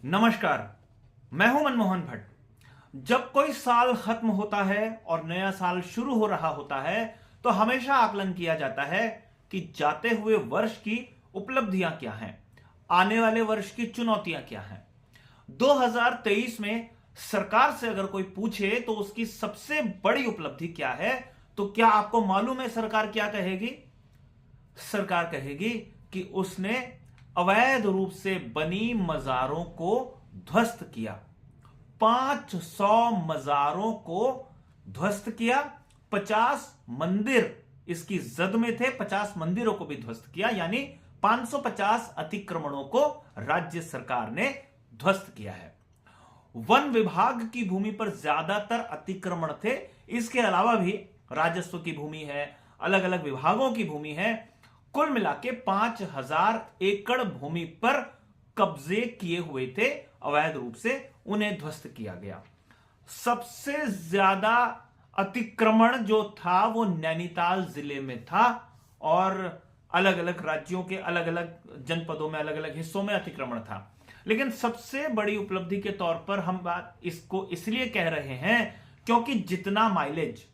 नमस्कार, मैं हूं मनमोहन भट्ट। जब कोई साल खत्म होता है और नया साल शुरू हो रहा होता है तो हमेशा आकलन किया जाता है कि जाते हुए वर्ष की उपलब्धियां क्या हैं, आने वाले वर्ष की चुनौतियां क्या हैं। 2023 में सरकार से अगर कोई पूछे तो उसकी सबसे बड़ी उपलब्धि क्या है, तो क्या आपको मालूम है सरकार क्या कहेगी? सरकार कहेगी कि उसने अवैध रूप से बनी मजारों को ध्वस्त किया। 500 मजारों को ध्वस्त किया। 50 मंदिर इसकी जद में थे, 50 मंदिरों को भी ध्वस्त किया, यानी 550 अतिक्रमणों को राज्य सरकार ने ध्वस्त किया है। वन विभाग की भूमि पर ज्यादातर अतिक्रमण थे। इसके अलावा भी राजस्व की भूमि है, अलग अलग विभागों की भूमि है। कुल मिलाके 5000 एकड़ भूमि पर कब्जे किए हुए थे अवैध रूप से, उन्हें ध्वस्त किया गया। सबसे ज्यादा अतिक्रमण जो था वो नैनीताल जिले में था और अलग अलग राज्यों के अलग अलग जनपदों में, अलग अलग हिस्सों में अतिक्रमण था। लेकिन सबसे बड़ी उपलब्धि के तौर पर हम बात इसको इसलिए कह रहे हैं क्योंकि जितना माइलेज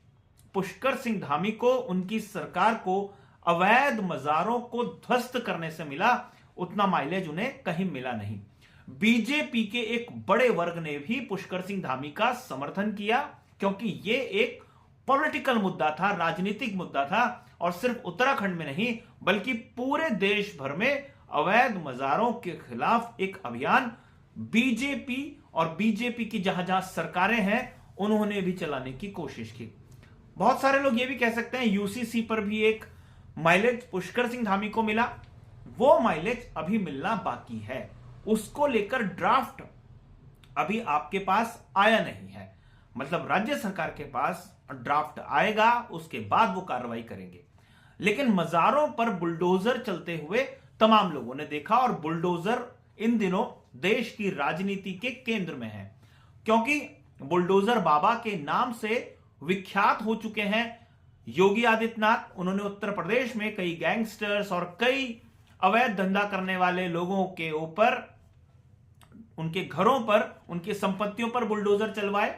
पुष्कर सिंह धामी को, उनकी सरकार को अवैध मजारों को ध्वस्त करने से मिला, उतना माइलेज उन्हें कहीं मिला नहीं। बीजेपी के एक बड़े वर्ग ने भी पुष्कर सिंह धामी का समर्थन किया क्योंकि यह एक पॉलिटिकल मुद्दा था, राजनीतिक मुद्दा था, और सिर्फ उत्तराखंड में नहीं बल्कि पूरे देश भर में अवैध मजारों के खिलाफ एक अभियान बीजेपी और बीजेपी की जहां जहां सरकारें हैं उन्होंने भी चलाने की कोशिश की। बहुत सारे लोग यह भी कह सकते हैं यूसीसी पर भी एक माइलेज पुष्कर सिंह धामी को मिला, वो माइलेज अभी मिलना बाकी है। उसको लेकर ड्राफ्ट अभी आपके पास आया नहीं है, मतलब राज्य सरकार के पास ड्राफ्ट आएगा, उसके बाद वो कार्रवाई करेंगे। लेकिन मजारों पर बुलडोजर चलते हुए तमाम लोगों ने देखा, और बुलडोजर इन दिनों देश की राजनीति के केंद्र में है क्योंकि बुलडोजर बाबा के नाम से विख्यात हो चुके हैं योगी आदित्यनाथ। उन्होंने उत्तर प्रदेश में कई गैंगस्टर्स और कई अवैध धंधा करने वाले लोगों के ऊपर, उनके घरों पर, उनकी संपत्तियों पर बुलडोजर चलवाए।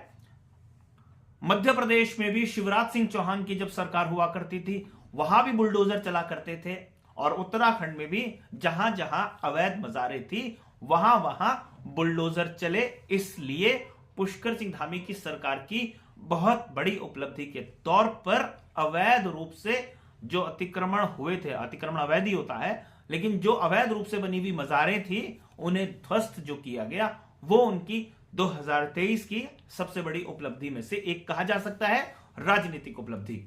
मध्य प्रदेश में भी शिवराज सिंह चौहान की जब सरकार हुआ करती थी वहां भी बुलडोजर चला करते थे, और उत्तराखंड में भी जहां जहां अवैध मजारें थी वहां वहां बुलडोजर चले। इसलिए पुष्कर सिंह धामी की सरकार की बहुत बड़ी उपलब्धि के तौर पर अवैध रूप से जो अतिक्रमण हुए थे, अतिक्रमण अवैध ही होता है, लेकिन जो अवैध रूप से बनी हुई मजारें थी उन्हें ध्वस्त जो किया गया, वो उनकी 2023 की सबसे बड़ी उपलब्धि में से एक कहा जा सकता है, राजनीतिक उपलब्धि।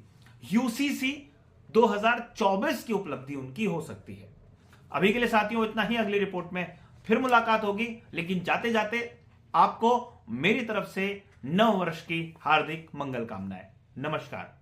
यूसीसी 2024 की उपलब्धि उनकी हो सकती है। अभी के लिए साथियों इतना ही, अगली रिपोर्ट में फिर मुलाकात होगी, लेकिन जाते जाते आपको मेरी तरफ से नव वर्ष की हार्दिक मंगल कामनाएं। नमस्कार।